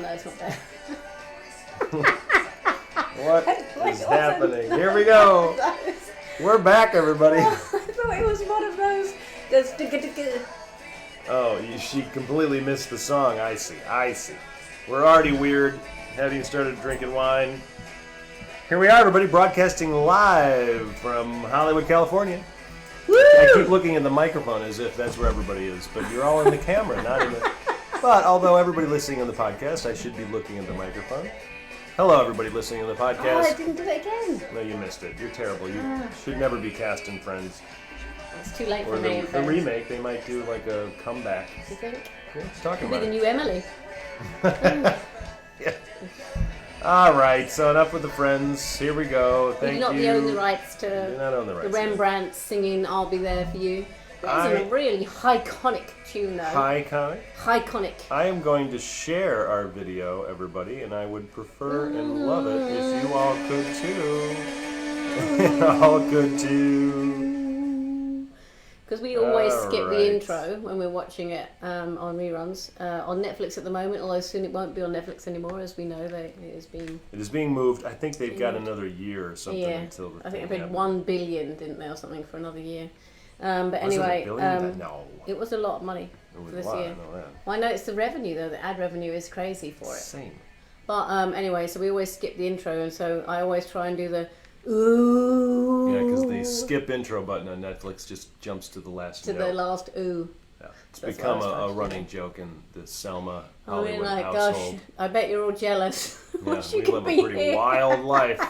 No, it's not there. What is happening? Here we go. We're back, everybody. I thought it was one of those. Oh, she completely missed the song. I see. We're already weird, having started drinking wine. Here we are, everybody, broadcasting live from Hollywood, California. Woo! I keep looking at the microphone as if that's where everybody is, but you're all in the camera, not in the... But although everybody listening on the podcast, I should be looking at the microphone. Hello, everybody listening on the podcast. Oh, I didn't do it again. No, you missed it. You're terrible. You should never be cast in Friends. It's too late Or for me. the remake, they might do like a comeback. Do you think? Yeah, let's talk Could about be the it. new Emily. Yeah. All right, so enough with the Friends. Here we go. Thank We do not you. own the rights to Do not own the rights. the Rembrandt singing "I'll Be There for You." That's a really iconic tune, though. Iconic. Iconic. I am going to share our video, everybody, and I would prefer and love it if you all could too. All could too. Because we always skip Alright. the intro when we're watching it on reruns. On Netflix at the moment, although soon it won't be on Netflix anymore, as we know. It is being moved. I think they've got another year or something until the I think thing they paid happens. 1 billion, didn't they, or something, for another year. But Was anyway, it a billion? No. it was a lot of money It was for this a lot, year. I know that. Well, I know it's the revenue, though. The ad revenue is crazy for it. Same. But anyway, so we always skip the intro, and so I always try and do the ooh. Yeah, because the skip intro button on Netflix just jumps to the last to note. the last ooh. Yeah. It's That's become what I was a trying to running joke in the Selma I mean, Hollywood like, household. gosh, I bet you're all jealous. Yeah, She we could live be a pretty here. wild life.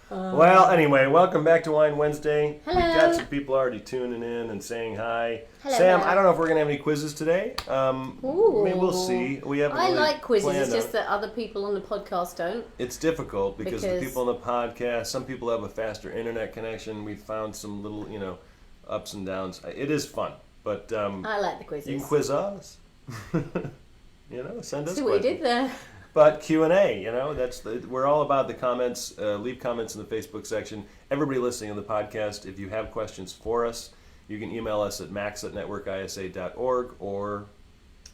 Well, anyway, welcome back to Wine Wednesday. Hello. We've got some people already tuning in and saying hi. Hello. Sam, I don't know if we're going to have any quizzes today. Maybe we'll see. We haven't I really like quizzes, planned it's just on- that other people on the podcast don't. It's difficult because the Because- people on the podcast, some people have a faster internet connection. We found some little, ups and downs. It is fun, but I like the quizzes. you can quiz us. Send us See what you questions. did there. But Q&A, we're all about the comments. Leave comments in the Facebook section. Everybody listening on the podcast, if you have questions for us, you can email us at max@networkisa.org or...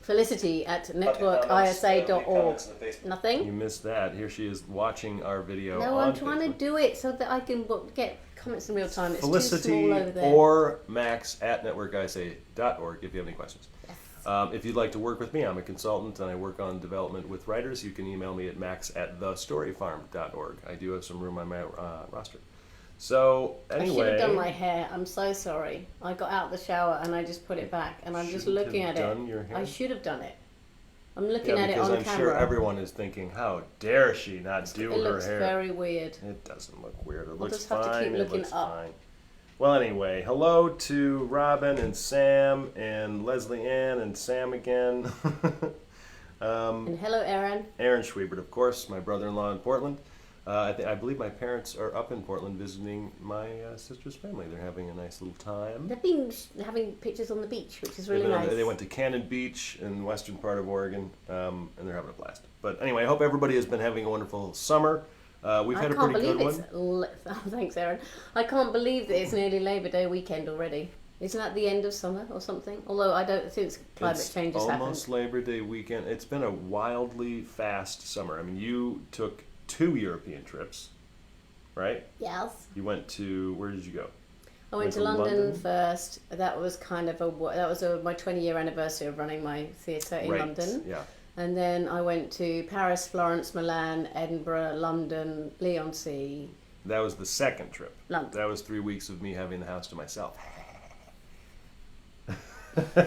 Felicity at networkisa.org. Nothing? You missed that. Here she is watching our video No, on I'm trying Facebook. to do it so that I can get comments in real time. It's too Felicity small over there. or max@networkisa.org if you have any questions. Yes. If you'd like to work with me, I'm a consultant and I work on development with writers. You can email me at max@thestoryfarm.org. I do have some room on my roster. So, I should anyway... have done my hair. I'm so sorry. I got out of the shower and I just put it back and I'm just Shouldn't looking have at done it. your hair? I should have done it. I'm looking at it because on I'm camera. sure everyone is thinking, how dare she not do It her looks hair? very weird. It doesn't look weird. It We'll looks just have to fine. keep It looking looks up. fine. Well, anyway, hello to Robin and Sam and Leslie Ann and Sam again. And hello, Aaron. Aaron Schwiebert, of course, my brother-in-law in Portland. I believe my parents are up in Portland visiting my sister's family. They're having a nice little time. They've been having pictures on the beach, which is really nice. They went to Cannon Beach in the western part of Oregon, and they're having a blast. But anyway, I hope everybody has been having a wonderful summer. We've had a pretty good one. Oh, thanks, Aaron. I can't believe that it's nearly Labor Day weekend already. Isn't that the end of summer or something? Although I don't, since climate change has almost happened. Labor Day weekend. It's been a wildly fast summer. I mean, you took 2 European trips, right? Yes. You went to, where did you go? I went to to London London? first. That was kind of my 20-year anniversary of running my theatre in Right, London. yeah. And then I went to Paris, Florence, Milan, Edinburgh, London, Leigh-on-Sea. That was the second trip. London. That was 3 weeks of me having the house to myself.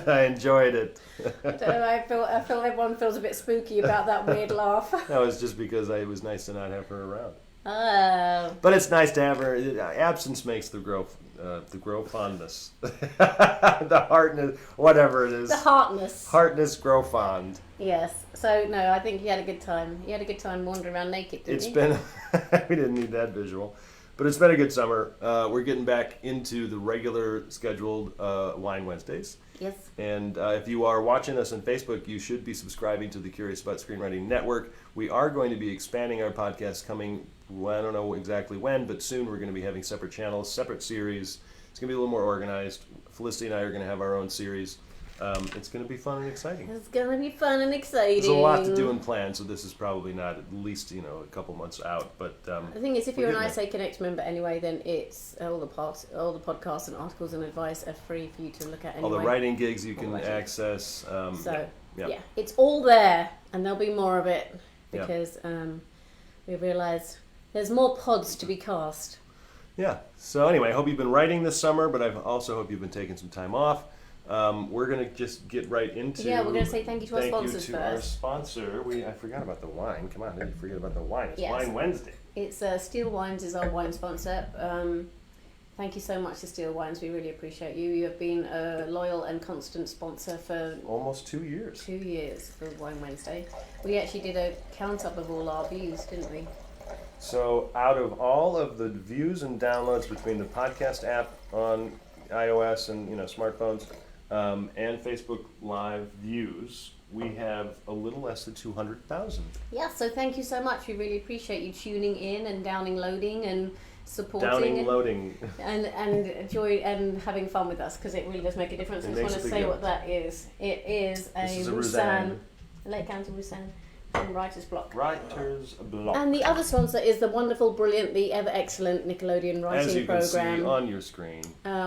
I enjoyed it. I don't know, I feel everyone feels a bit spooky about that weird laugh. That was just because it was nice to not have her around. Oh. But it's nice to have her. Absence makes the grow fondness. The heartness, whatever it is. The heartness. Heartness grow fond. Yes. So, no, I think you had a good time. You had a good time wandering around naked, didn't It's you? been, we didn't need that visual. But it's been a good summer. We're getting back into the regular scheduled Wine Wednesdays. Yes. And if you are watching us on Facebook, you should be subscribing to the Curious About Screenwriting Network. We are going to be expanding our podcast coming, I don't know exactly when, but soon we're going to be having separate channels, separate series. It's going to be a little more organized. Felicity and I are going to have our own series. It's going to be fun and exciting. It's going to be fun and exciting. There's a lot to do and plan, so this is probably not at least a couple months out. But the thing is, if you're an ISA Connect member anyway, then it's all the podcasts and articles and advice are free for you to look at anyway. All the writing gigs you can access. Yeah, it's all there, and there'll be more of it because we realised there's more pods to be cast. Yeah. So anyway, I hope you've been writing this summer, but I also hope you've been taking some time off. We're going to just get right into... Yeah, we're going to say thank you to our sponsors first. Our sponsor. I forgot about the wine. Come on, didn't forget about the wine. It's Wine Wednesday. It's Steele Wines is our wine sponsor. Thank you so much to Steele Wines. We really appreciate you. You have been a loyal and constant sponsor for... almost 2 years. 2 years for Wine Wednesday. We actually did a count-up of all our views, didn't we? So out of all of the views and downloads between the podcast app on iOS and smartphones and Facebook Live views, we have a little less than 200,000. Yeah, so thank you so much. We really appreciate you tuning in and loading and supporting. Loading. And enjoy and having fun with us, because it really does make a difference. I just want to say what that is. It is a Roussanne, Lake County Roussanne. Writer's Block. Writer's Block. And the other sponsor is the wonderful, brilliant, the ever excellent Nickelodeon writing program. As you can see on your screen.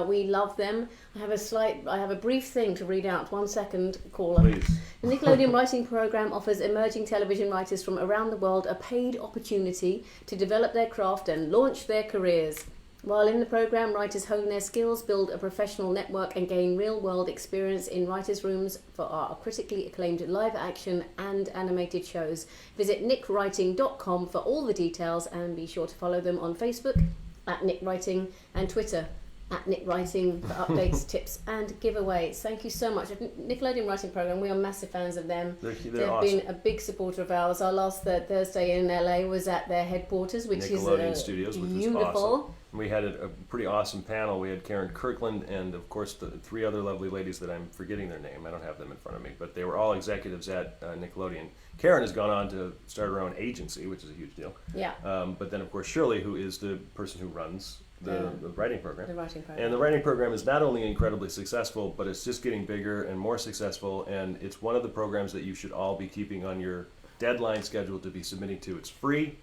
We love them. I have a brief thing to read out. 1 second, caller. Please. The Nickelodeon writing program offers emerging television writers from around the world a paid opportunity to develop their craft and launch their careers. While in the program, writers hone their skills, build a professional network, and gain real-world experience in writers' rooms for our critically acclaimed live-action and animated shows. Visit nickwriting.com for all the details, and be sure to follow them on Facebook @NickWriting and Twitter @NickWriting for updates, tips, and giveaways. Thank you so much. Nickelodeon Writing Program, we are massive fans of them. They've awesome. Been a big supporter of ours. Our last Thursday in LA was at their headquarters, which Nickelodeon is Studios, beautiful. Which was awesome. We had a pretty awesome panel. We had Karen Kirkland and, of course, the 3 other lovely ladies that I'm forgetting their name. I don't have them in front of me, but they were all executives at Nickelodeon. Karen has gone on to start her own agency, which is a huge deal. Yeah. But then, of course, Shirley, who is the person who runs the writing program. The writing program. And the writing program is not only incredibly successful, but it's just getting bigger and more successful, and it's one of the programs that you should all be keeping on your deadline schedule to be submitting to. It's free.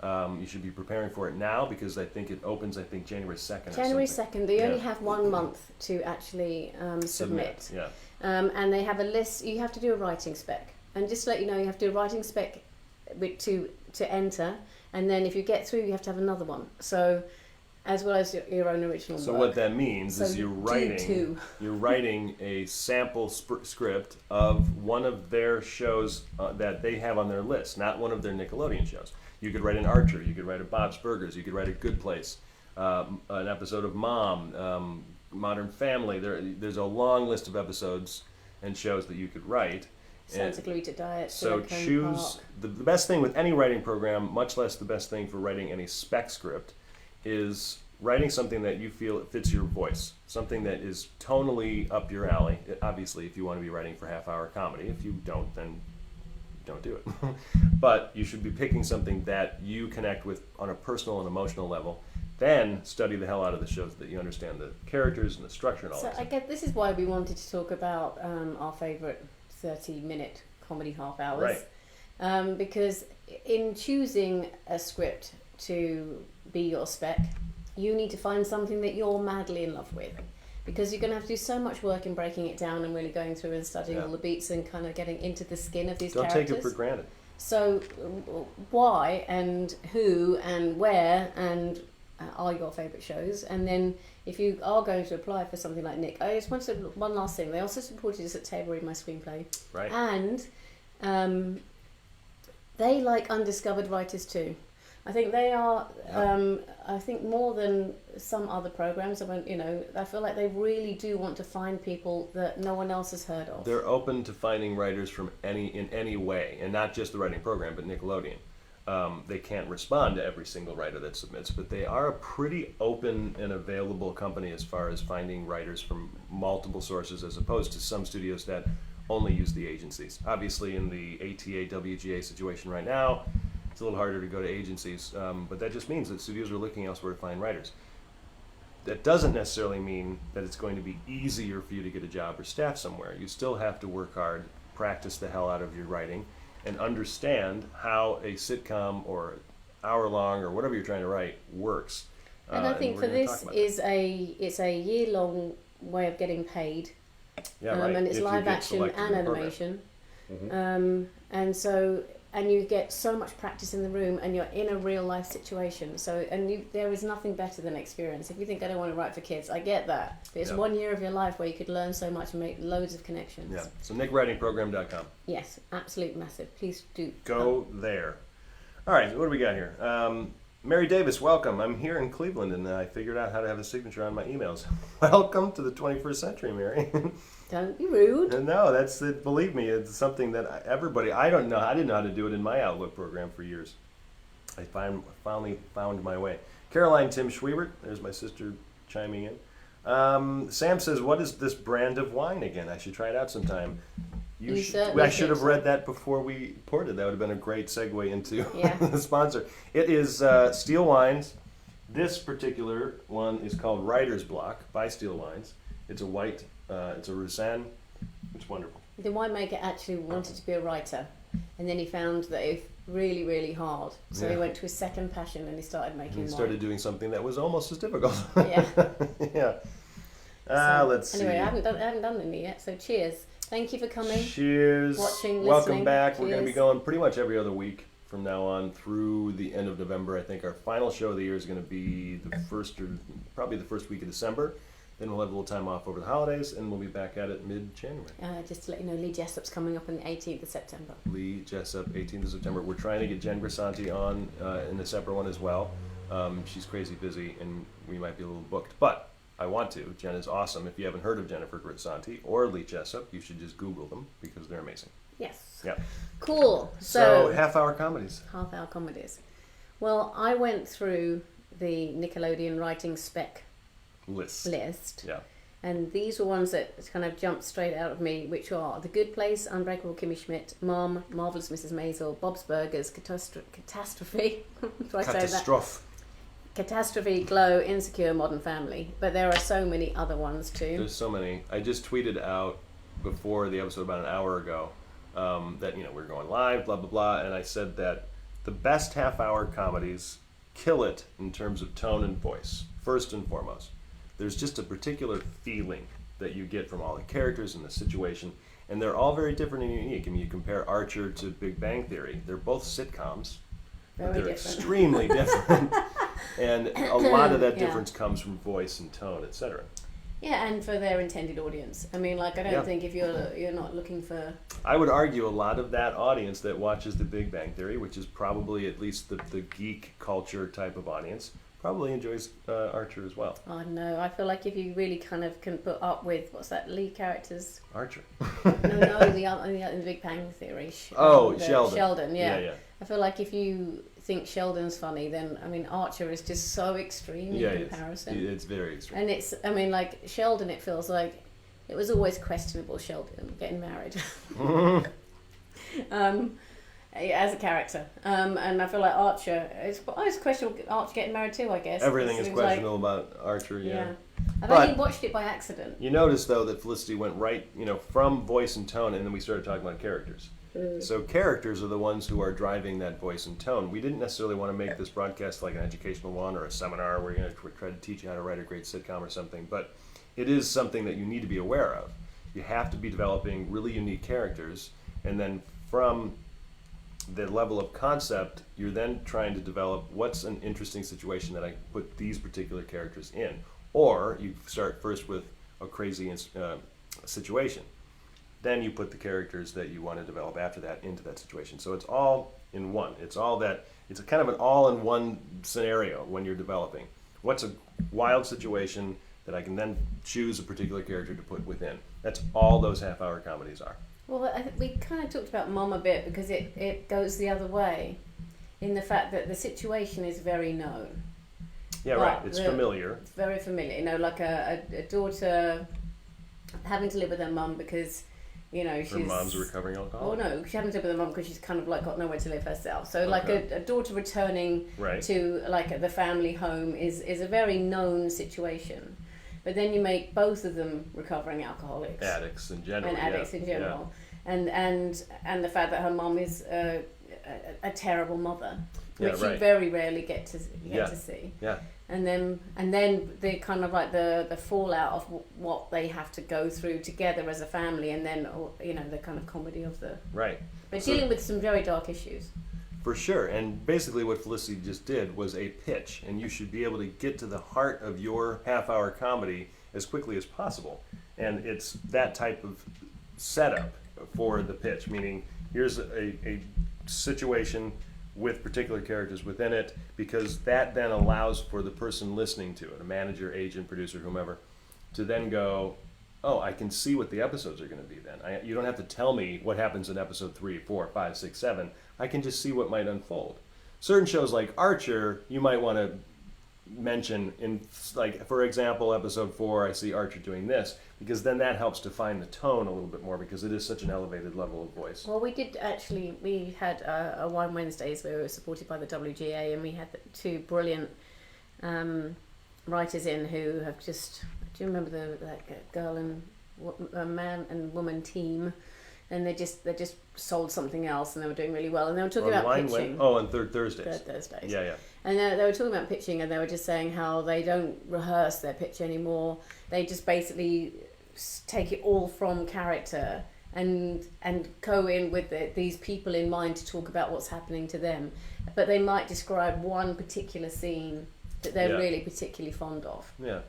You should be preparing for it now, because I think it opens, January 2nd. January 2nd. They only have 1 month to actually submit. Yeah. And they have a list. You have to do a writing spec. And just to let you know, you have to do a writing spec to enter. And then if you get through, you have to have another one. So, as well as your own original So work. what that means is you're writing a sample script of one of their shows that they have on their list, not one of their Nickelodeon shows. You could write an Archer, you could write a Bob's Burgers, you could write a Good Place, an episode of Mom, Modern Family. There's a long list of episodes and shows that you could write. Santa Clarita Diet. So choose the best thing with any writing program, much less the best thing for writing any spec script, is writing something that you feel fits your voice, something that is tonally up your alley. Obviously, if you want to be writing for half-hour comedy. If you don't, then don't do it. But you should be picking something that you connect with on a personal and emotional level. Then study the hell out of the shows that you understand the characters and the structure and all that. So I guess this is why we wanted to talk about our favourite 30-minute comedy half hours. Right. Because in choosing a script to be your spec, you need to find something that you're madly in love with, because you're going to have to do so much work in breaking it down and really going through and studying all the beats and kind of getting into the skin of these characters. Don't take it for granted. So why and who and where and are your favourite shows? And then if you are going to apply for something like Nick, I just want to one last thing. They also supported us at Table Read My Screenplay. Right. And they like undiscovered writers too. I think they are. I think more than some other programs. I feel like they really do want to find people that no one else has heard of. They're open to finding writers from in any way, and not just the writing program, but Nickelodeon. They can't respond to every single writer that submits, but they are a pretty open and available company as far as finding writers from multiple sources, as opposed to some studios that only use the agencies. Obviously, in the ATA, WGA situation right now, it's a little harder to go to agencies, but that just means that studios are looking elsewhere to find writers. that doesn't necessarily mean that it's going to be easier for you to get a job or staff somewhere. You still have to work hard, practice the hell out of your writing, and understand how a sitcom or hour-long or whatever you're trying to write works. And I think for this it's a year-long way of getting paid. Yeah, right. And it's live action and animation. And you get so much practice in the room, and you're in a real life situation. So, there is nothing better than experience. If you think I don't want to write for kids, I get that. But it's 1 year of your life where you could learn so much and make loads of connections. Yeah. So nickwritingprogram.com. Yes, absolute massive. Please do go there. All right, what do we got here? Mary Davis, welcome. I'm here in Cleveland, and I figured out how to have a signature on my emails. Welcome to the 21st century, Mary. Don't be rude. No, that's it. Believe me, it's something that everybody. I didn't know how to do it in my Outlook program for years. I finally found my way. Caroline Tim Schwiebert, there's my sister chiming in. Sam says, "What is this brand of wine again? I should try it out sometime." I should have read that before we poured it. That would have been a great segue into the sponsor. It is Steele Wines. This particular one is called Writer's Block by Steele Wines. It's a white. It's a Roussanne. It's wonderful. The winemaker actually wanted to be a writer, and then he found that it was really, really hard. So he went to his second passion, and he started making wine. He started doing something that was almost as difficult. Yeah. Let's see. Anyway, I haven't done any yet, so cheers. Thank you for coming. Cheers. Watching, listening. Welcome back. Cheers. We're going to be going pretty much every other week from now on through the end of November. I think our final show of the year is going to be probably the first week of December. Then we'll have a little time off over the holidays, and we'll be back at it mid-January. Just to let you know, Lee Jessup's coming up on the 18th of September. Lee Jessup, 18th of September. We're trying to get Jen Grisanti on in a separate one as well. She's crazy busy, and we might be a little booked. But I want to. Jen is awesome. If you haven't heard of Jennifer Grisanti or Lee Jessup, you should just Google them because they're amazing. Yes. Yeah. Cool. So half-hour comedies. Half-hour comedies. Well, I went through the Nickelodeon writing spec list. Yeah. And these were ones that kind of jumped straight out of me, which are The Good Place, Unbreakable Kimmy Schmidt, Mom, Marvelous Mrs. Maisel, Bob's Burgers, Catastrophe. Try to say that. Catastrophe, Glow, Insecure, Modern Family. But there are so many other ones too. There's so many. I just tweeted out before the episode about an hour ago that we're going live, blah blah blah, and I said that the best half-hour comedies kill it in terms of tone and voice. First and foremost, there's just a particular feeling that you get from all the characters and the situation, and they're all very different and unique. I mean, you compare Archer to Big Bang Theory; they're both sitcoms. They're extremely different. And a lot of that difference comes from voice and tone, etc. Yeah, and for their intended audience. I mean, like, I don't think if you're not looking for... I would argue a lot of that audience that watches The Big Bang Theory, which is probably at least the geek culture type of audience, probably enjoys Archer as well. Oh, no. I feel like if you really kind of can put up with, what's that lead character's... Archer. No, the Big Bang Theory. Sheldon. Sheldon, yeah. I feel like if you think Sheldon's funny, then, I mean, Archer is just so extreme in comparison. It's very extreme. And it's, I mean, like, Sheldon, it feels like it was always questionable, Sheldon getting married. As a character. And I feel like Archer, it's questionable Archer getting married too, I guess. Everything is questionable about Archer, yeah. I've only watched it by accident. You notice, though, that Felicity went right, from voice and tone, and then we started talking about characters. So characters are the ones who are driving that voice and tone. We didn't necessarily want to make this broadcast like an educational one or a seminar where you're going to try to teach you how to write a great sitcom or something, but it is something that you need to be aware of. You have to be developing really unique characters, and then from the level of concept, you're then trying to develop what's an interesting situation that I put these particular characters in. Or you start first with a crazy situation. Then you put the characters that you want to develop after that into that situation. So it's all in one. It's a kind of an all-in-one scenario when you're developing. What's a wild situation that I can then choose a particular character to put within? That's all those half-hour comedies are. Well, we kind of talked about Mom a bit because it goes the other way in the fact that the situation is very known. Yeah, right. It's familiar. It's very familiar. Like a daughter having to live with her mum because, you know, she's... Her mom's a recovering alcoholic. Oh no, she hasn't lived with her mum because she's kind of like got nowhere to live herself. So Okay. like a daughter returning Right. to like the family home is a very known situation. But then you make both of them recovering alcoholics. Addicts in general. And addicts in general. And the fact that her mum is a terrible mother, which you very rarely get to see. Yeah. And then the kind of like the fallout of what they have to go through together as a family, and then, you know, the kind of comedy of the... Right. But dealing with some very dark issues. For sure. And basically what Felicity just did was a pitch, and you should be able to get to the heart of your half-hour comedy as quickly as possible. And it's that type of setup for the pitch, meaning here's a situation with particular characters within it, because that then allows for the person listening to it, a manager, agent, producer, whomever, to then go, oh, I can see what the episodes are going to be then. You don't have to tell me what happens in episode 3, 4, 5, 6, 7. I can just see what might unfold. Certain shows like Archer, you might want to mention in, like, for example, episode 4, I see Archer doing this, because then that helps define the tone a little bit more, because it is such an elevated level of voice. Well, we had a Wine Wednesdays where we were supported by the WGA, and we had two brilliant writers in who have just... Do you remember that girl and man and woman team? And they just sold something else, and they were doing really well. And they were talking about pitching. On Third Thursdays. Third Thursdays. Yeah. And they were talking about pitching, and they were just saying how they don't rehearse their pitch anymore. They just basically take it all from character and go in with these people in mind to talk about what's happening to them. But they might describe one particular scene that they're really particularly fond of. Yeah.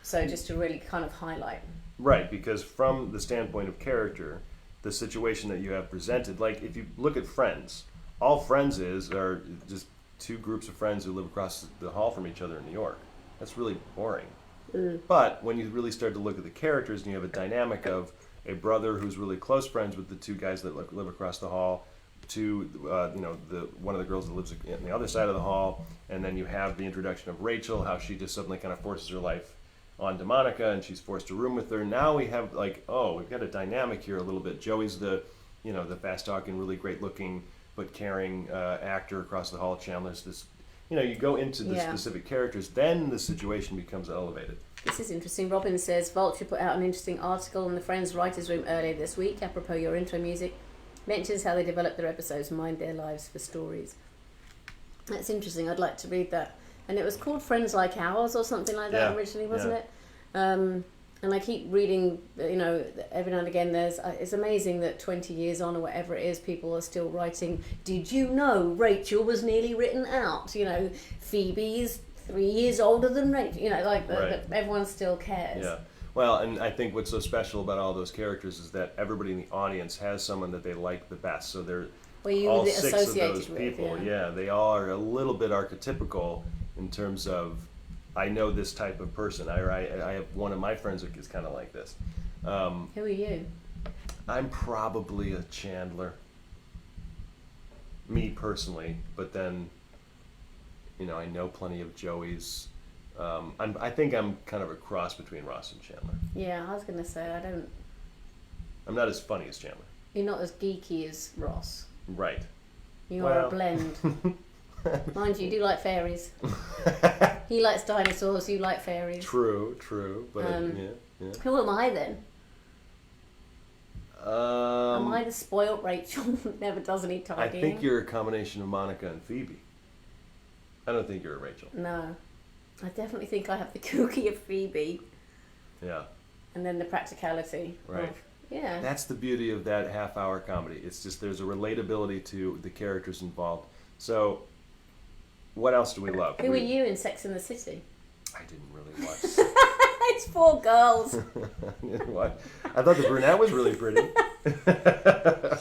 So just to really kind of highlight. Right, because from the standpoint of character, the situation that you have presented, like if you look at Friends, all Friends are just two groups of friends who live across the hall from each other in New York. That's really boring. But when you really start to look at the characters, and you have a dynamic of a brother who's really close friends with the two guys that live across the hall, to one of the girls that lives on the other side of the hall, and then you have the introduction of Rachel, how she just suddenly kind of forces her life onto Monica, and she's forced to room with her. Now we have we've got a dynamic here a little bit. Joey's the fast talking, really great looking but caring actor across the hall. Chandler's this, you go into the specific characters, then the situation becomes elevated. This is interesting. Robin says Vulture put out an interesting article in the Friends Writers' Room earlier this week, apropos your intro music. Mentions how they develop their episodes, mind their lives for stories. That's interesting. I'd like to read that. And it was called Friends Like Ours or something like that originally, wasn't it? And I keep reading, every now and again it's amazing that 20 years on or whatever it is, people are still writing, did you know Rachel was nearly written out? Phoebe is 3 years older than Rachel. Everyone still cares. Yeah. Well, and I think what's so special about all those characters is that everybody in the audience has someone that they like the best. So they're all six of those people. Yeah, they all are a little bit archetypical in terms of, I know this type of person. I have one of my friends that is kind of like this. Who are you? I'm probably a Chandler. Me personally, but then, I know plenty of Joey's. I think I'm kind of a cross between Ross and Chandler. Yeah, I was going to say, I'm not as funny as Chandler. You're not as geeky as Ross. Right. You are a blend. Mind you do like fairies. He likes dinosaurs, you like fairies. True, but yeah. Who am I then? Am I the spoiled Rachel that never does any tidying? I think you're a combination of Monica and Phoebe. I don't think you're a Rachel. No. I definitely think I have the kooky of Phoebe. Yeah. And then the practicality. Right. Yeah. That's the beauty of that half-hour comedy. It's just there's a relatability to the characters involved. So, what else do we love? Who are you in Sex and the City? I didn't really watch. It's 4 girls. I didn't watch. I thought the brunette was really pretty.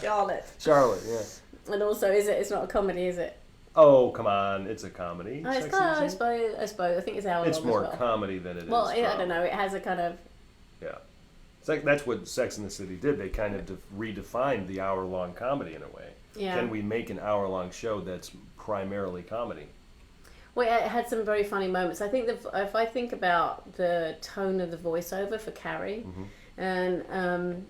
Charlotte, yeah. And also, it's not a comedy, is it? Oh, come on. It's a comedy. I suppose. I think it's hour It's long more as well. comedy than it is. Well, I don't know. It has a kind of... Yeah. That's what Sex and the City did. They kind of redefined the hour-long comedy in a way. Yeah. Can we make an hour-long show that's primarily comedy? Well, it had some very funny moments. I think if I think about the tone of the voiceover for Carrie, and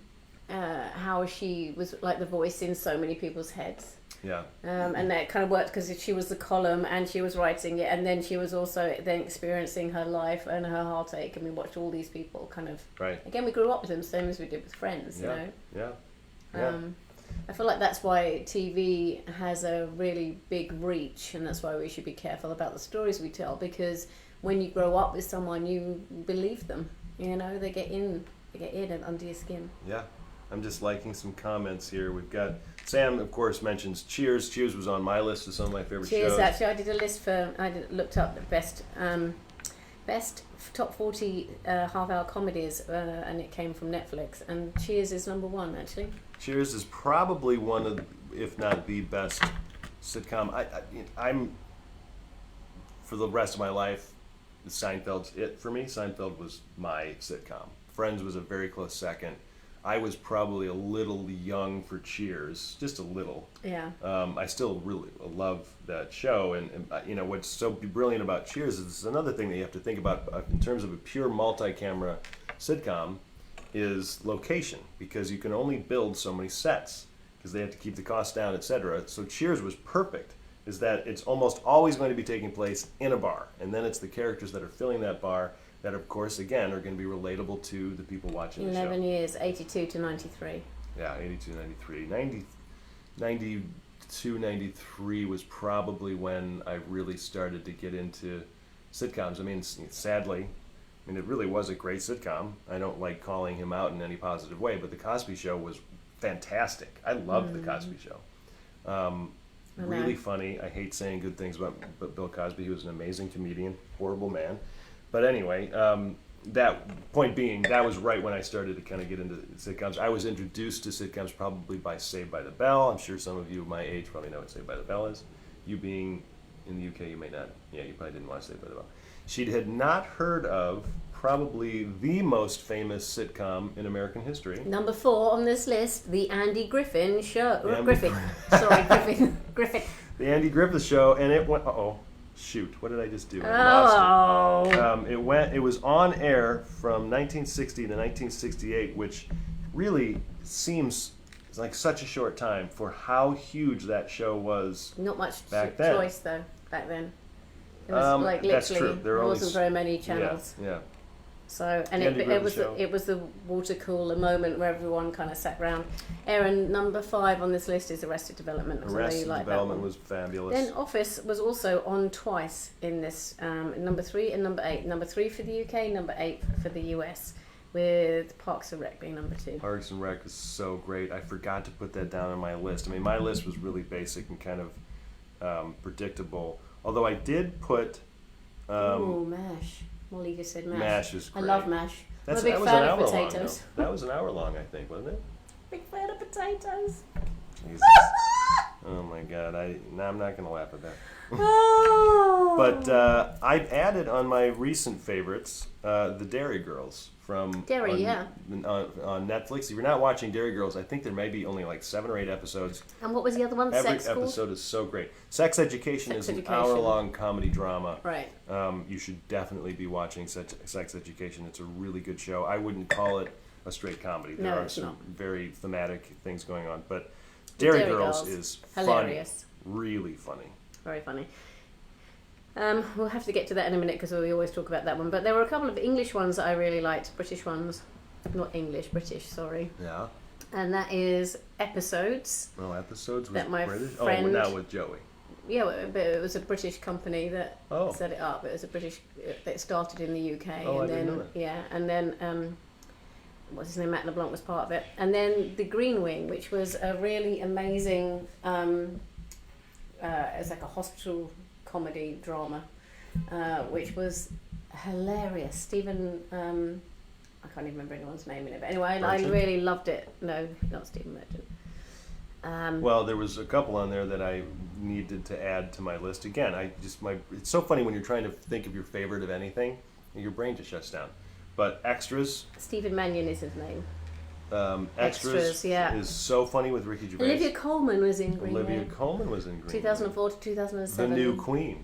how she was like the voice in so many people's heads. Yeah. And that kind of worked because she was the column and she was writing it, and then she was also then experiencing her life and her heartache, and we watched all these people kind of... Right. Again, we grew up with them, same as we did with Friends, you know? Yeah. I feel like that's why TV has a really big reach, and that's why we should be careful about the stories we tell, because when you grow up with someone, you believe them, you know? They get in and under your skin. Yeah. I'm just liking some comments here. We've got Sam, of course, mentions Cheers. Cheers was on my list of some of my favorite shows. Cheers, actually, I did a list looked up the best top 40 half-hour comedies, and it came from Netflix. And Cheers is number 1, actually. Cheers is probably one of, if not the best sitcom. I'm for the rest of my life, Seinfeld's it for me. Seinfeld was my sitcom. Friends was a very close second. I was probably a little young for Cheers, just a little. Yeah. I still really love that show, and you know what's so brilliant about Cheers is another thing that you have to think about in terms of a pure multi-camera sitcom is location, because you can only build so many sets because they have to keep the cost down, etc. So Cheers was perfect. Is that it's almost always going to be taking place in a bar, and then it's the characters that are filling that bar that, of course, again, are going to be relatable to the people watching the show. 11 years, 82 to 93. Yeah, 82, 93. 92, 93 was probably when I really started to get into sitcoms. I mean, sadly, it really was a great sitcom. I don't like calling him out in any positive way, but The Cosby Show was fantastic. I loved The Cosby Show. Really funny. I hate saying good things about Bill Cosby. He was an amazing comedian, horrible man. But anyway, that point being, that was right when I started to kind of get into sitcoms. I was introduced to sitcoms probably by Saved by the Bell. I'm sure some of you my age probably know what Saved by the Bell is. You being in the UK, you may not. Yeah, you probably didn't watch Saved by the Bell. She had not heard of probably the most famous sitcom in American history. Number 4 on this list, The Andy Griffin Show. Griffin. The Andy Griffith Show, and it went... Shoot, what did I just do? It was on air from 1960 to 1968, which really seems like such a short time for how huge that show was. Not much back then. Choice though back then. It was like literally that's true. There wasn't very many channels. Yeah. So and it was the water cooler moment where everyone kind of sat around. Aaron, number 5 on this list is Arrested Development. Arrested Development was fabulous. Then Office was also on twice in this, number 3 and number 8. Number 3 for the UK, number 8 for the US, with Parks and Rec being number 2. Parks and Rec is so great. I forgot to put that down on my list. I mean, my list was really basic and kind of predictable. Although I did put... MASH. Molly just said MASH. MASH is great. I love MASH. I'm a big that was fan an of hour potatoes. long, that was an hour long, I think, wasn't it? Big fan of potatoes. Jesus. Oh my God! I'm not going to laugh at that. Oh. But I've added on my recent favorites, the Dairy Girls from on Netflix. If you're not watching Dairy Girls, I think there may be only like 7 or 8 episodes. And what was the other one? Every episode is so great. Sex Education is an hour-long comedy drama. Right. You should definitely be watching Sex Education. It's a really good show. I wouldn't call it a straight comedy. There are some very thematic things going on, but Dairy Girls is hilarious. Funny, really funny. Very funny. We'll have to get to that in a minute because we always talk about that one. But there were a couple of English ones that I really liked. British ones. Not English, British, sorry. Yeah. And that is Episodes. Oh, Episodes was that my British? Friend, now with Joey. Yeah, but it was a British company that set it up. It was a British... It started in the UK. Oh, and I didn't know that. Yeah, and then... what's his name? Matt LeBlanc was part of it. And then The Green Wing, which was a really amazing... it's like a hospital comedy drama, which was hilarious. Stephen, I can't even remember anyone's name in it, but anyway, I really loved it. No, not Stephen Merchant. Well, there was a couple on there that I needed to add to my list. Again, it's so funny when you're trying to think of your favorite of anything, your brain just shuts down. But Extras. Stephen Mannion is his name. Extras is so funny with Ricky Gervais. Olivia Colman was in Green Olivia Wing. Colman was in Green 2004 to 2007. The New Queen.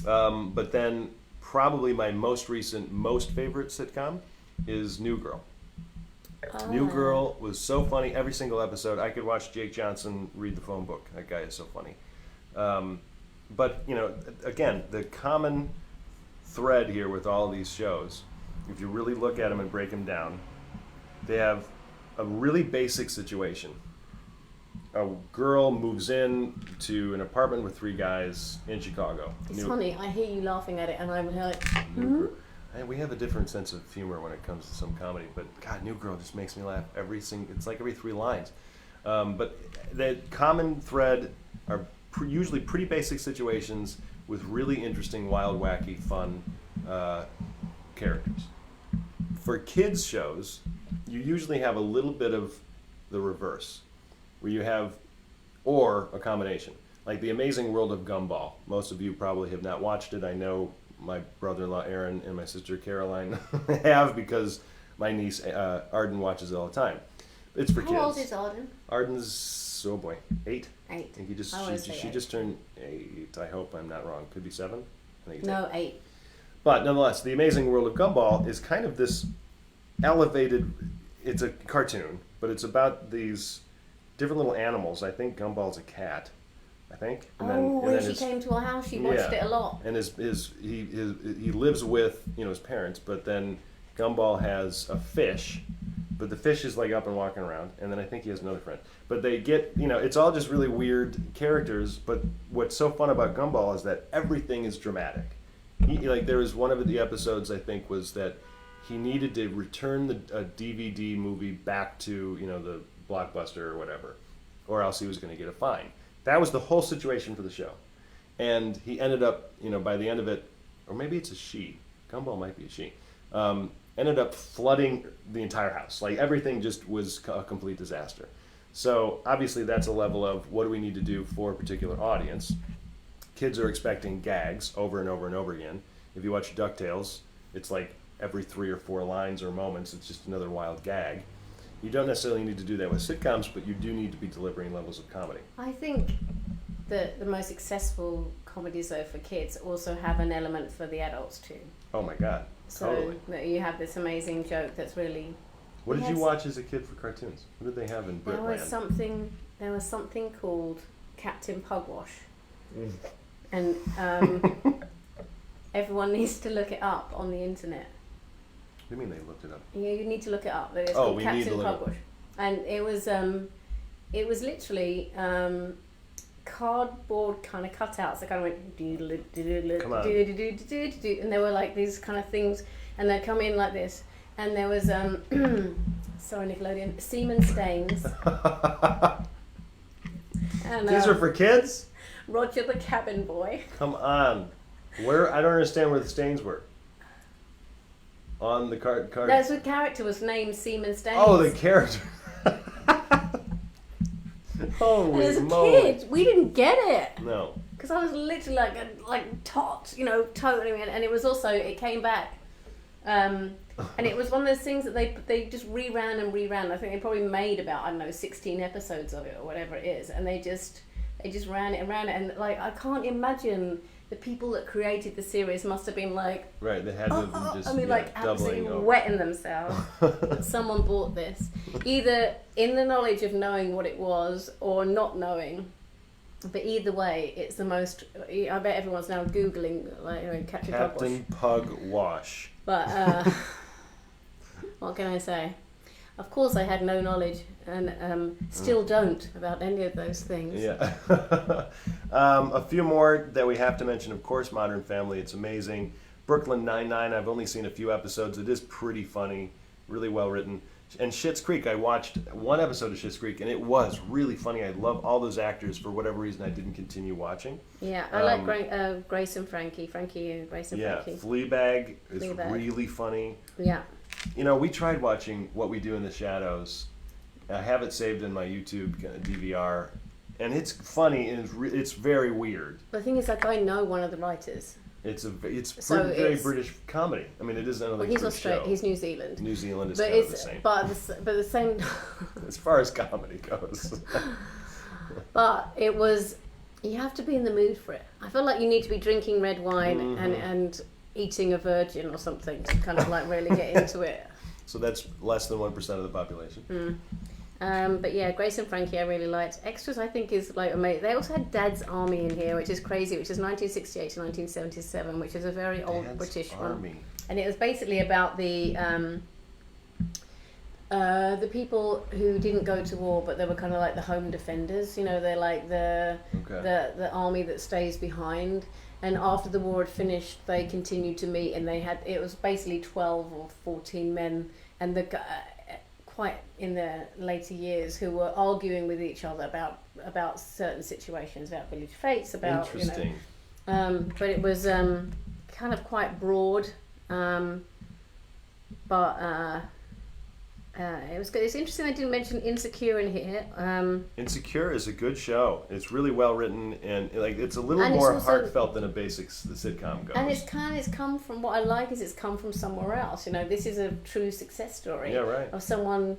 But then probably my most recent, most favorite sitcom is New Girl. New Girl was so funny. Every single episode. I could watch Jake Johnson read the phone book. That guy is so funny. But, you know, again, the common thread here with all of these shows, if you really look at them and break them down, they have a really basic situation. A girl moves in to an apartment with 3 guys in Chicago. It's funny. I hear you laughing at it, and I'm like, And we have a different sense of humor when it comes to some comedy, but God, New Girl just makes me laugh it's like every 3 lines. But the common thread are usually pretty basic situations with really interesting, wild, wacky, fun characters. For kids shows, you usually have a little bit of the reverse, where you have, or a combination, like The Amazing World of Gumball. Most of you probably have not watched it. I know my brother-in-law Aaron and my sister Caroline have, because my niece Arden watches it all the time. It's for kids. How old is Arden? Arden's, oh boy, 8. 8. I think she just turned 8. I hope I'm not wrong. Could be 7. I think it's No, 8. But nonetheless, The Amazing World of Gumball is kind of this elevated. It's a cartoon, but it's about these different little animals. I think Gumball's a cat. I think. And when she came to our house, she watched it a lot. And he lives with his parents, but then Gumball has a fish, but the fish is like up and walking around, and then I think he has another friend. But they get it's all just really weird characters. But what's so fun about Gumball is that everything is dramatic. There was one of the episodes I think was that he needed to return a DVD movie back to the Blockbuster or whatever, or else he was going to get a fine. That was the whole situation for the show. And he ended up, by the end of it, or maybe it's a she, Gumball might be a she, ended up flooding the entire house. Like, everything just was a complete disaster. So, obviously, that's a level of what do we need to do for a particular audience. Kids are expecting gags over and over and over again. If you watch DuckTales, it's like every 3 or 4 lines or moments, it's just another wild gag. You don't necessarily need to do that with sitcoms, but you do need to be delivering levels of comedy. I think that the most successful comedies, though, for kids also have an element for the adults too. Oh my God! So totally. That you have this amazing joke that's really. What did you watch as a kid for cartoons? What did they have in Britland? There was something called Captain Pugwash, and everyone needs to look it up on the internet. What do you mean they looked it up? Yeah, you need to look it up. It's called Captain Pugwash, and it was literally cardboard kind of cutouts that kind of went do, and there were like these kind of things, and they'd come in like this, and there was sorry Nickelodeon, semen stains. And, these are for kids? Roger the Cabin Boy. Come on, where? I don't understand where the stains were. On the card. That's the character was named Seaman Staines. Oh, the character. Holy and as a moly. kid, we didn't get it. No. Because I was literally like tot, totally, and it was also, it came back. And it was one of those things that they just reran and reran. I think they probably made about, 16 episodes of it or whatever it is, and they just ran it, and like, I can't imagine the people that created the series must have been like, right, they had to just absolutely wetting themselves that someone bought this, either in the knowledge of knowing what it was or not knowing. But either way, it's the most. I bet everyone's now googling Captain Pugwash. But what can I say? Of course, I had no knowledge, and still don't, about any of those things. Yeah. A few more that we have to mention, of course, Modern Family. It's amazing. Brooklyn Nine-Nine, I've only seen a few episodes. It is pretty funny, really well written. And Schitt's Creek, I watched one episode of Schitt's Creek, and it was really funny. I love all those actors. For whatever reason, I didn't continue watching. Yeah, I like Grace and Frankie. Frankie and Grace and Frankie. Yeah, Fleabag is really funny. Yeah. We tried watching What We Do in the Shadows. I have it saved in my YouTube DVR, and it's funny and it's very weird. The thing is, I know one of the writers. It's very British comedy. I mean, it is another. He's Australian. He's New Zealand. New Zealand is kind of the same. But the same. As far as comedy goes. But it was. You have to be in the mood for it. I feel like you need to be drinking red wine and eating a virgin or something to kind of like really get into it. So that's less than 1% of the population. But yeah, Grace and Frankie I really liked. Extras I think is like amazing. They also had Dad's Army in here, which is crazy, which is 1968 to 1977, which is a very old Dad's British Army. one. And it was basically about the people who didn't go to war, but they were kind of like the home defenders. You know, they're like the army that stays behind. And after the war had finished, they continued to meet, and it was basically 12 or 14 men, and quite in their later years, who were arguing with each other about certain situations, about village fates, about Interesting. But it was kind of quite broad, but it was good. It's interesting I didn't mention Insecure in here. Insecure is a good show. It's really well written, and like it's a little And more it's also- heartfelt than a basic sitcom goes. And it's come from, what I like is it's come from somewhere else. You know, this is a true success story Yeah, right. of someone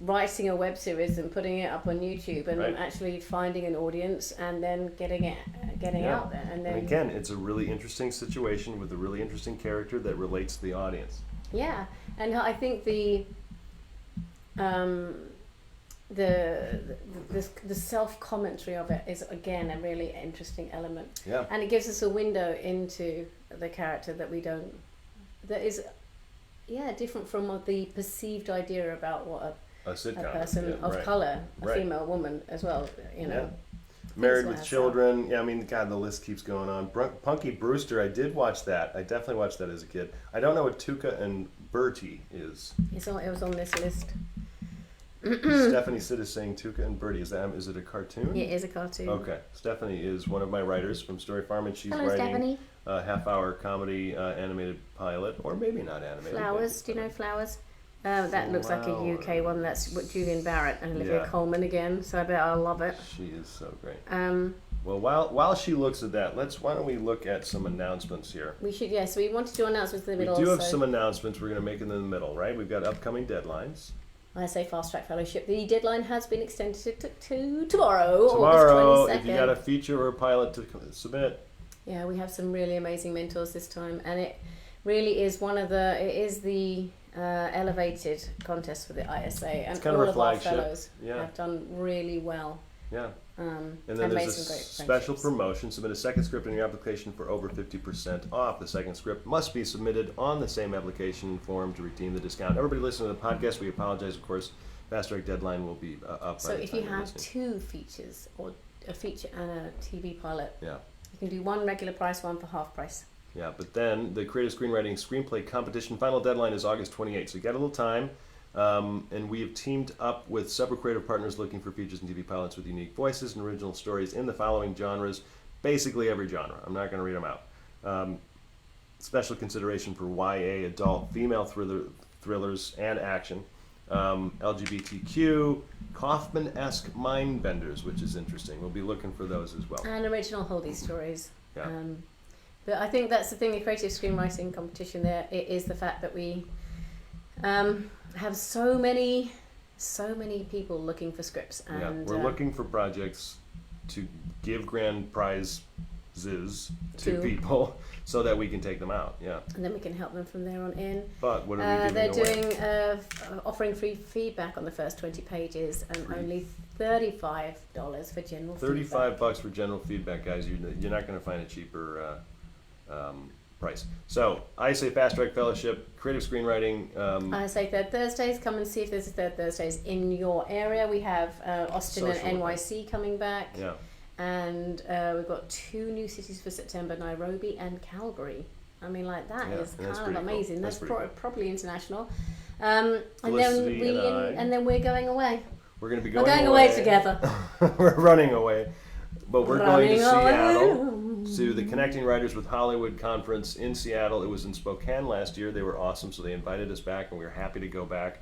writing a web series and putting it up on YouTube and Right. actually finding an audience and then getting Yeah. out there. And then And again, it's a really interesting situation with a really interesting character that relates to the audience. yeah, and I think the self commentary of it is again a really interesting element. Yeah. And it gives us a window into the character that is different from the perceived idea about what A sitcom. a person yeah, of right. color, a Right. female woman as well, you know. Yeah. Married what with I saw. Children. Yeah, I mean, God, the list keeps going on. Punky Brewster, I did watch that. I definitely watched that as a kid. I don't know what Tuca and Bertie is. It was on this list. Stephanie Sid is saying Tuca and Bertie. Is it a cartoon? It is a cartoon. Okay. Stephanie is one of my writers from Story Farm, and she's Hello, writing Stephanie. a half-hour comedy animated pilot, or maybe not animated. Flowers, do you know Flowers? That looks like a UK one. That's with Julian Barrett and Olivia Yeah. Colman again, so I bet I'll love it. She is so great. Well, while she looks at that, why don't we look at some announcements here? we should, yes. We wanted to do announcements in the middle. We do have so some announcements we're going to make in the middle, right? We've got upcoming deadlines. I say Fast Track Fellowship. The deadline has been extended to tomorrow, Tomorrow, August 22nd. if you got a feature or a pilot to submit. Yeah, we have some really amazing mentors this time, and it really is the elevated contest for the ISA, and It's kind of all a of our flagship. fellows Yeah. have done really well. Yeah. And And then made there's a some great special friendships. promotion. Submit a second script in your application for over 50% off. The second script must be submitted on the same application form to redeem the discount. Everybody listening to the podcast, we apologize, of course. Fast Track deadline will be up So by the if time you you're have listening. 2 features, or a feature and a TV pilot, Yeah. you can do one regular price, one for half price. Yeah, but then the creative screenwriting screenplay competition final deadline is August 28th, so you got a little time. And we have teamed up with several creative partners looking for features and TV pilots with unique voices and original stories in the following genres, basically every genre. I'm not going to read them out. Special consideration for YA, adult, female thrillers, and action. LGBTQ, Kaufman-esque mind benders, which is interesting. We'll be looking for those as well. And original Holdy stories. Yeah. But I think that's the thing, the creative screenwriting competition there, it is the fact that we have so many people looking for scripts. And Yeah, we're looking for projects to give grand prizes to people so that we can take them out. Yeah. And then we can help them from there on in. But what are we They're giving away? doing offering free feedback on the first 20 pages and only $35 for general feedback. $35 for general feedback, guys. You're not going to find a cheaper price. So I say Fast Track Fellowship, creative screenwriting. I say Third Thursdays. Come and see if there's a Third Thursdays in your area. We have Austin Social and event. NYC coming back. Yeah. And we've got 2 new cities for September, Nairobi and Calgary. I mean, like, that Yeah, is and that's kind of pretty cool. amazing. That's That's pretty cool. properly international. Felicity And then we're going away. We're going to be We're going going away together. We're running away. But we're going to Running Seattle away. to the Connecting Writers with Hollywood conference in Seattle. It was in Spokane last year. They were awesome, so they invited us back, and we were happy to go back.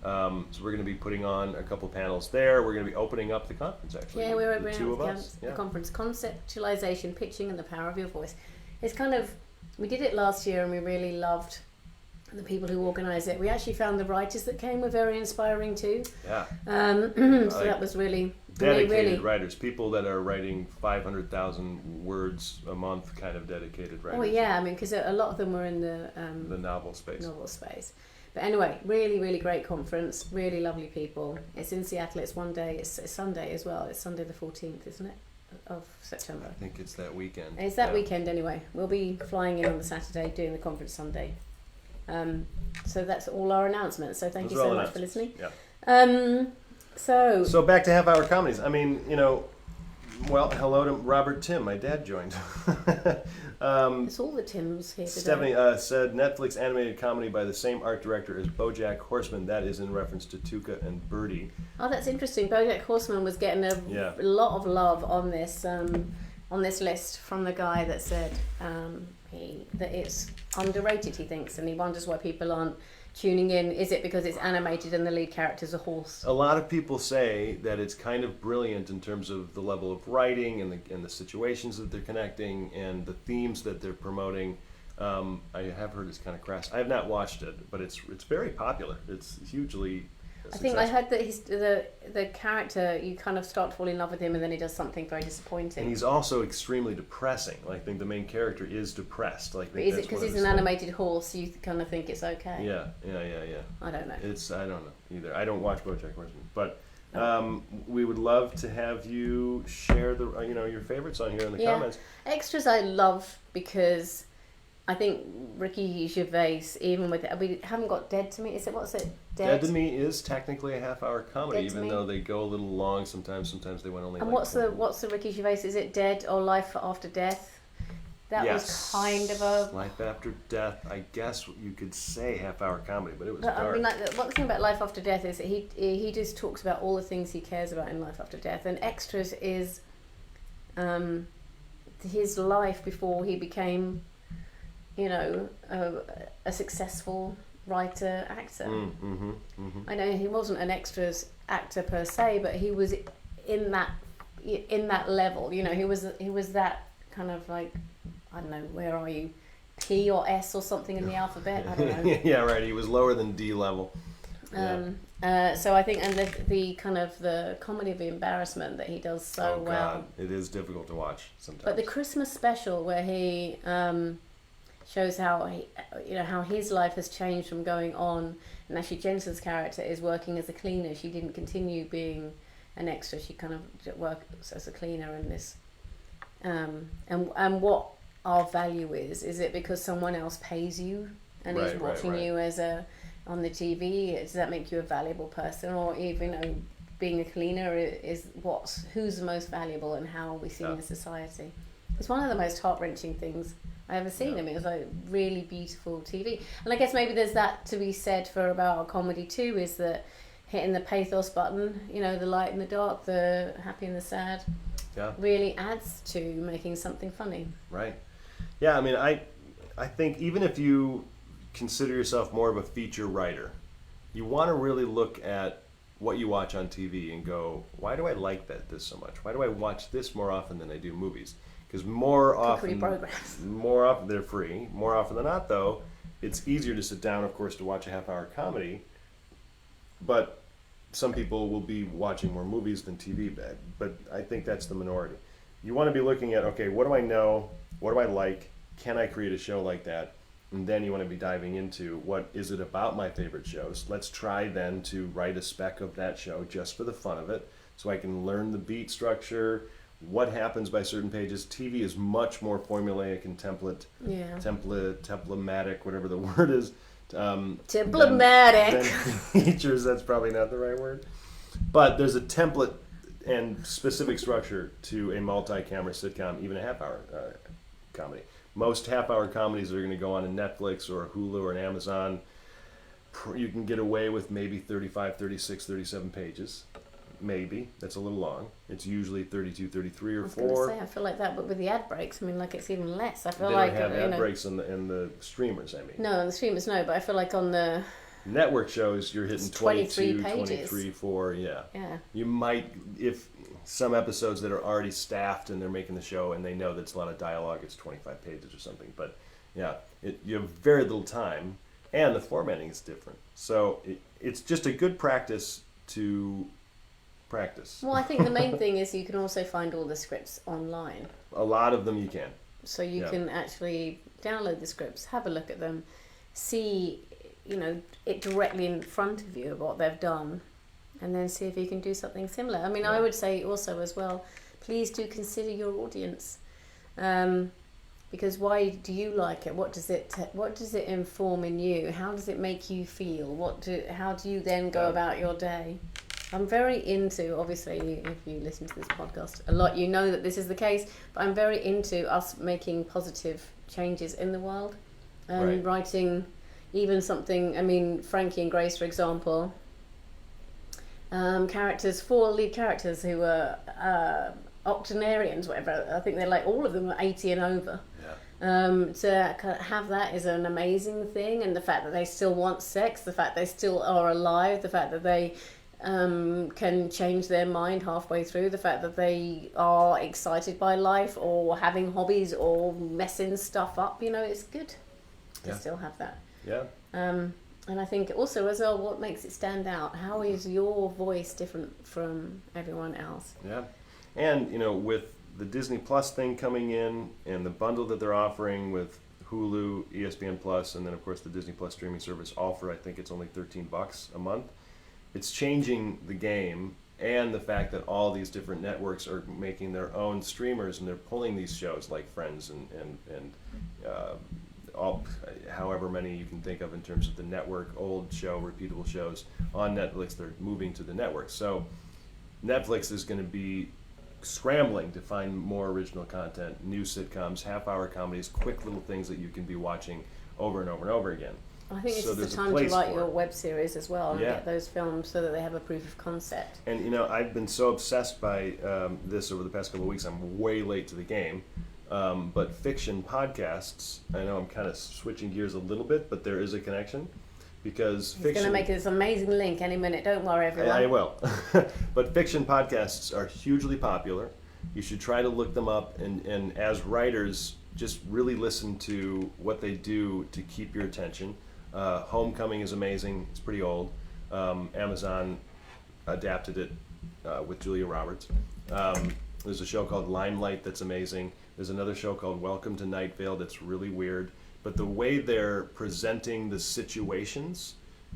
So we're going to be putting on a couple panels there. We're going to be opening up the conference, actually. Yeah, we're the opening two up of us. the Yeah. conference. Conceptualization, pitching, and the power of your voice. It's kind of, we did it last year and we really loved the people who organised it. We actually found the writers that came were very inspiring too. Yeah. So that was really Dedicated writers, people that are writing 500,000 words a month, kind of dedicated writers. Oh yeah, I mean, because a lot of them were in the The novel space. novel space. But anyway, really, really great conference. Really lovely people. It's in Seattle. It's one day. It's Sunday as well. It's Sunday the 14th, isn't it? Of September. I think it's that weekend. It's that weekend anyway. We'll be flying in on the Saturday, doing the conference Sunday. So that's all our announcements. So thank you so much for listening. Yeah. So back to half-hour comedies. I mean, well, hello to Robert Tim. My dad joined. it's all the Tims here today. Stephanie said Netflix animated comedy by the same art director as BoJack Horseman. That is in reference to Tuca and Birdie. Oh, that's interesting. BoJack Horseman was getting a lot of love on this list from the guy that said that it's underrated, he thinks, and he wonders why people aren't tuning in. Is it because it's animated and the lead character's a horse? A lot of people say that it's kind of brilliant in terms of the level of writing and the situations that they're connecting and the themes that they're promoting. I have heard it's kind of crass. I have not watched it, but it's very popular. It's hugely successful. I think I heard that the character, you kind of start to fall in love with him and then he does something very disappointing. And he's also extremely depressing. Like, I think the main character is depressed. Like, but is it because he's an animated horse, you kind of think it's okay? Yeah. I don't know. I don't know either. I don't watch BoJack Horseman, but we would love to have you share your favorites on here in the comments. Extras I love because I think Ricky Gervais, even with we haven't got Dead to Me. What's it? Dead to Me is technically a half-hour comedy, even though they go a little long sometimes. Sometimes they went only. And what's the Ricky Gervais? Is it Dead or Life After Death? That was kind of a Life After Death. I guess you could say half-hour comedy, but it was dark. I mean, what the thing about Life After Death is that he just talks about all the things he cares about in Life After Death, and Extras is his life before he became, a successful writer, actor. I know he wasn't an extras actor per se, but he was in that level. He was that kind of like, I don't know, where are you, P or S or something in the alphabet? I don't know. Yeah, right. He was lower than D level. So I think, and the kind of the comedy of the embarrassment that he does so well. It is difficult to watch sometimes. But the Christmas special where he shows how how his life has changed from going on, and actually Jensen's character is working as a cleaner. She didn't continue being an extra. She kind of works as a cleaner in this. And what our value is it because someone else pays you and is watching you as on the TV? Does that make you a valuable person? Or even being a cleaner is who's the most valuable and how are we seen in society? It's one of the most heart-wrenching things I ever seen. I mean, it was like really beautiful TV. And I guess maybe there's that to be said for about our comedy too, is that hitting the pathos button, the light and the dark, the happy and the sad, really adds to making something funny. Right. Yeah, I mean, I think even if you consider yourself more of a feature writer, you want to really look at what you watch on TV and go, why do I like this so much? Why do I watch this more often than I do movies? Because more often they're free. More often than not, though, it's easier to sit down, of course, to watch a half-hour comedy. But some people will be watching more movies than TV. But I think that's the minority. You want to be looking at, okay, what do I know? What do I like? Can I create a show like that? And then you want to be diving into what is it about my favorite shows. Let's try then to write a spec of that show just for the fun of it, so I can learn the beat structure, what happens by certain pages. TV is much more formulaic and templamatic, whatever the word is. Templamatic. Than features, that's probably not the right word. But there's a template and specific structure to a multi-camera sitcom, even a half-hour comedy. Most half-hour comedies that are going to go on Netflix or Hulu or an Amazon, you can get away with maybe 35, 36, 37 pages. Maybe. That's a little long. It's usually 32, 33 or 4. I feel like that, but with the ad breaks, I mean, like it's even less. I feel they like don't have ad breaks in the streamers, I mean. No, on the streamers, no, but I feel like on the network shows, you're hitting 22, pages. 23, 4, yeah. You might, if some episodes that are already staffed and they're making the show and they know that it's a lot of dialogue, it's 25 pages or something. But yeah, you have very little time, and the formatting is different. So it's just a good practice to practice. Well, I think the main thing is you can also find all the scripts online. A lot of them you can. So you can actually download the scripts, have a look at them, see, it directly in front of you of what they've done, and then see if you can do something similar. I mean, I would say also as well, please do consider your audience, because why do you like it? What does it inform in you? How does it make you feel? How do you then go about your day? I'm very into, obviously, if you listen to this podcast a lot, you know that this is the case, but I'm very into us making positive changes in the world and writing even something. I mean, Frankie and Grace, for example, four lead characters who were octogenarians, whatever. I think they're like, all of them are 80 and over. To kind of have that is an amazing thing, and the fact that they still want sex, the fact they still are alive, the fact that they can change their mind halfway through, the fact that they are excited by life or having hobbies or messing stuff up, it's good to still have that. And I think also as well, what makes it stand out? How is your voice different from everyone else? And with the Disney Plus thing coming in and the bundle that they're offering with Hulu, ESPN Plus, and then of course the Disney Plus streaming service, all for I think it's only $13 a month. It's changing the game, and the fact that all these different networks are making their own streamers and they're pulling these shows like Friends and all, however many you can think of in terms of the network, old show, repeatable shows on Netflix, they're moving to the network. So Netflix is going to be scrambling to find more original content, new sitcoms, half-hour comedies, quick little things that you can be watching over and over and over again. I think it's the time to write your web series as well and get those filmed so that they have a proof of concept. And I've been so obsessed by this over the past couple of weeks. I'm way late to the game. But fiction podcasts, I know I'm kind of switching gears a little bit, but there is a connection. Because He's going to make this amazing link any minute. Don't worry, everyone. I will. But fiction podcasts are hugely popular. You should try to look them up. And as writers, just really listen to what they do to keep your attention. Homecoming is amazing. It's pretty old. Amazon adapted it with Julia Roberts. There's a show called Limelight that's amazing. There's another show called Welcome to Night Vale that's really weird. But the way they're presenting the situations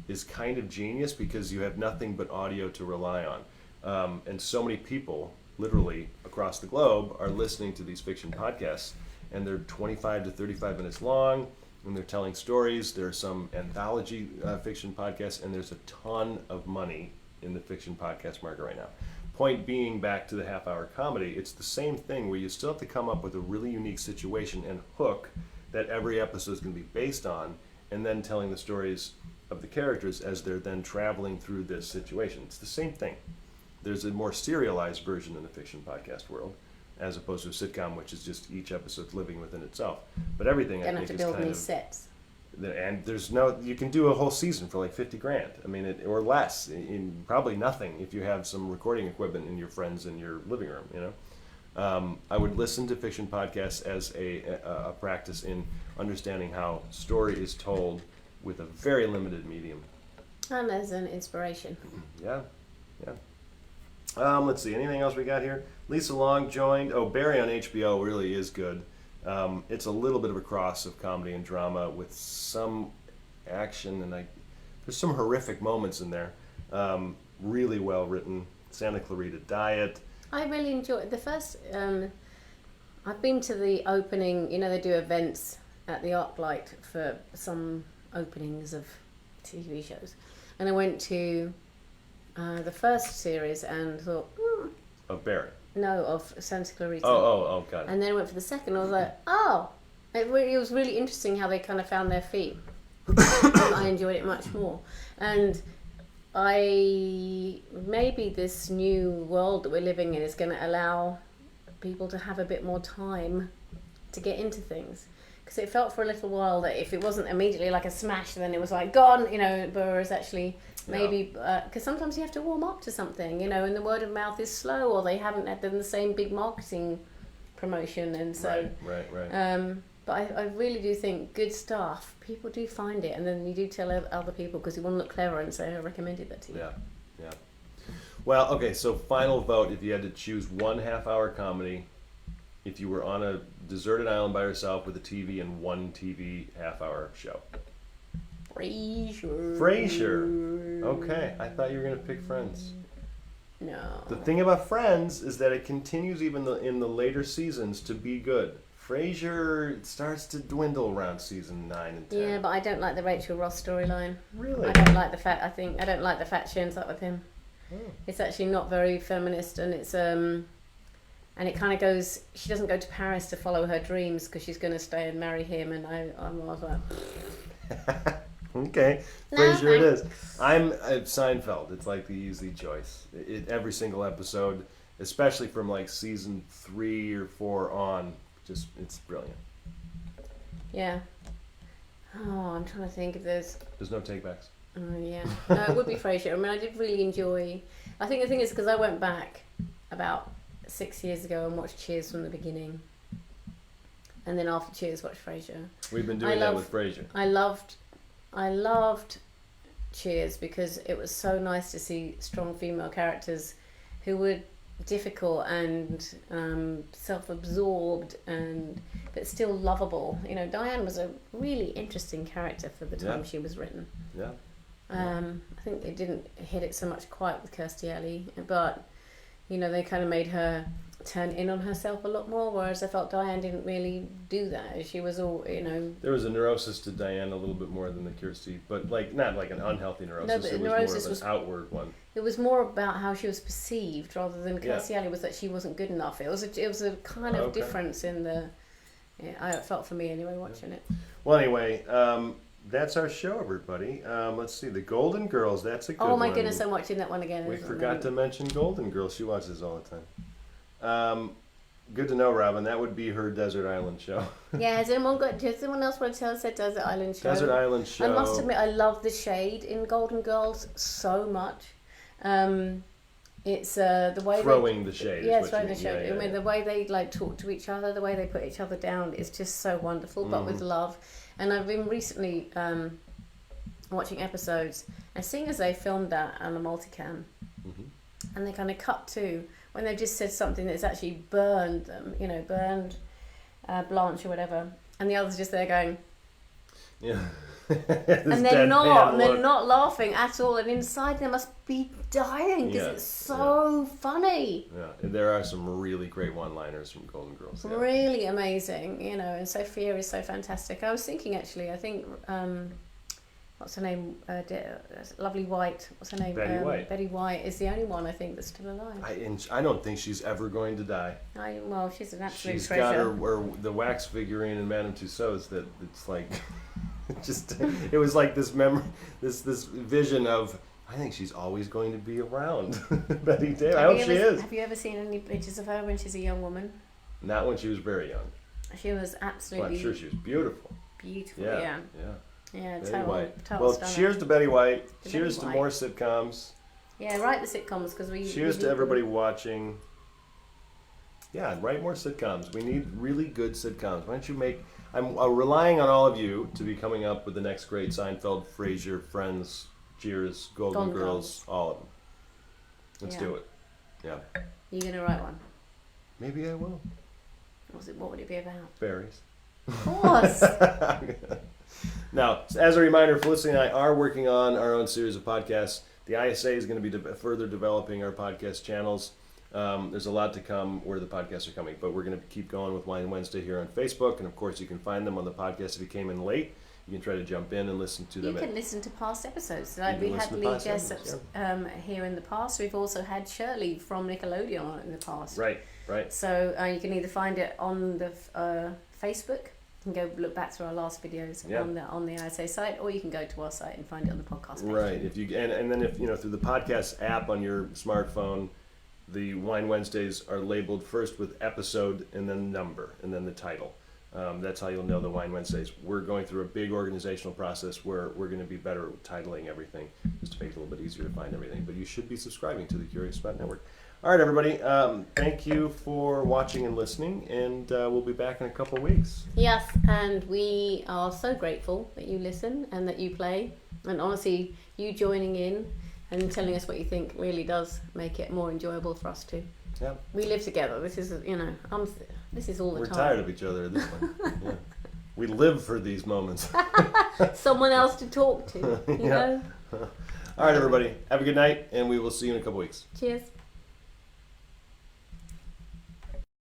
is kind of genius because you have nothing but audio to rely on. And so many people, literally across the globe, are listening to these fiction podcasts. And they're 25 to 35 minutes long, and they're telling stories. There are some anthology fiction podcasts, and there's a ton of money in the fiction podcast market right now. Point being, back to the half-hour comedy, it's the same thing where you still have to come up with a really unique situation and hook that every episode is going to be based on, and then telling the stories of the characters as they're then traveling through this situation. It's the same thing. There's a more serialized version in the fiction podcast world, as opposed to a sitcom, which is just each episode living within itself. But everything, I think, is kind of... Don't have to build new sets. And there's no... You can do a whole season for like $50,000. I mean, or less. In probably nothing if you have some recording equipment in your friends in your living room, I would listen to fiction podcasts as a practice in understanding how story is told with a very limited medium. And as an inspiration. Yeah. Let's see, anything else we got here? Lisa Long joined. Oh, Barry on HBO really is good. It's a little bit of a cross of comedy and drama with some action, and there's some horrific moments in there. Really well written. Santa Clarita Diet. I really enjoyed the first. I've been to the opening. They do events at the ArcLight for some openings of TV shows, and I went to the first series and thought, Of Barry? No, of Santa Clarita. Oh, got it. And then I went for the second. I was like, it was really interesting how they kind of found their feet. I enjoyed it much more, and maybe this new world that we're living in is going to allow people to have a bit more time to get into things. Because it felt for a little while that if it wasn't immediately like a smash, then it was like gone, whereas actually maybe, because sometimes you have to warm up to something, and the word of mouth is slow, or they haven't done the same big marketing promotion, and so... Right. But I really do think good stuff, people do find it, and then you do tell other people because you want to look clever and say, I recommended that to you. Yeah. Well, okay, so final vote, if you had to choose one half-hour comedy, if you were on a deserted island by yourself with a TV and one TV half-hour show. Frasier. Okay, I thought you were gonna pick Friends. No. The thing about Friends is that it continues even in the later seasons to be good. Frasier starts to dwindle around season 9 and 10. Yeah, but I don't like the Rachel Ross storyline. Really? I don't like the fact. I don't like the fact she ends up with him. Oh. It's actually not very feminist, and it's and it kind of goes. She doesn't go to Paris to follow her dreams because she's going to stay and marry him, and I was like. Okay, No, Frasier it is. I'm at Seinfeld. It's like the easy choice. Every single episode, especially from like season 3 or 4 on, just it's brilliant. Yeah. Oh, I'm trying to think if there's. There's no takebacks. Yeah. No, it would be Frasier. I mean, I did really enjoy. I think the thing is because I went back about 6 years ago and watched Cheers from the beginning, and then after Cheers watched Frasier. We've been doing that with Frasier. I loved Cheers because it was so nice to see strong female characters who were difficult and self-absorbed but still lovable. You know, Diane was a really interesting character for the time she was written. Yeah. I think it didn't hit it so much quite with Kirstie Alley, but you know, they kind of made her turn in on herself a lot more, whereas I felt Diane didn't really do that. She was all, you know... There was a neurosis to Diane a little bit more than the Kirstie, but like not like an unhealthy neurosis. No, but it was neurosis more of an outward one. It was more about how she was perceived rather than Kirstie Alley was that she wasn't good enough. It was a kind of difference in the... Yeah, I felt for me anyway watching it. Well, anyway, that's our show, everybody. Let's see, the Golden Girls. That's a good one. Oh my goodness, I'm watching that one again. We forgot to mention Golden Girls. She watches all the time. Good to know, Robin. That would be her Desert Island show. Yeah, has anyone else want to tell us a Desert Island show? Desert Island show. I must admit, I love the shade in Golden Girls so much. It's the way throwing the shade. Yeah, throwing the shade. Yeah, I mean, the way they like talk to each other, the way they put each other down is just so wonderful, but with love. And I've been recently watching episodes, and seeing as they filmed that on a multicam, and they kind of cut to when they've just said something that's actually burned them, you know, burned Blanche or whatever, and the other's just there going, yeah, and they're not laughing at all, and inside they must be dying because it's so funny. Yeah, and there are some really great one-liners from Golden Girls. Yeah. Really amazing, you know, and Sophia is so fantastic. I was thinking actually, I think. What's her name? Lovely White. What's her name? Betty White. Betty White is the only one I think that's still alive. I don't think she's ever going to die. Well, she's an absolute She's treasure. got her the wax figurine in Madame Tussauds that it's like, it was like this this vision of, I think she's always going to be around. Betty Davis. I hope she is. Have you ever seen any pictures of her when she's a young woman? Not when she was very young. She was absolutely. Well, I'm sure she was beautiful. Beautiful, yeah. Yeah, total well, stunner. cheers to Betty White. To cheers Betty to more White. sitcoms. Yeah, write the sitcoms because we. Cheers to everybody watching. Yeah, write more sitcoms. We need really good sitcoms. Why don't you make? I'm relying on all of you to be coming up with the next great Seinfeld, Frasier, Friends, Cheers, Golden Girls, all of them. Let's do it. Yeah. You gonna write one? Maybe I will. What would it be about? Fairies. Of course. Now, as a reminder, Felicity and I are working on our own series of podcasts. The ISA is going to be further developing our podcast channels. There's a lot to come where the podcasts are coming, but we're going to keep going with Wine Wednesday here on Facebook, and of course you can find them on the podcast if you came in late. You can try to jump in and listen to them. You can listen to past episodes. We had Lee Jessup here in the past. We've also had Shirley from Nickelodeon on in the past. Right. So you can either find it on the Facebook. You can go look back through our last videos on the ISA site, or you can go to our site and find it on the podcast page. Right. If you and then if through the podcast app on your smartphone, the Wine Wednesdays are labeled first with episode and then number and then the title. That's how you'll know the Wine Wednesdays. We're going through a big organizational process where we're going to be better at titling everything, just to make it a little bit easier to find everything. But you should be subscribing to the Curious Spot Network. All right, everybody. Thank you for watching and listening, and we'll be back in a couple of weeks. Yes, and we are so grateful that you listen and that you play. And honestly, you joining in and telling us what you think really does make it more enjoyable for us too. Yeah. We live together. This is, this is all the time. We're tired of each other at this point. Yeah. We live for these moments. Someone else to talk to, you know? All right, everybody. Have a good night, and we will see you in a couple weeks. Cheers.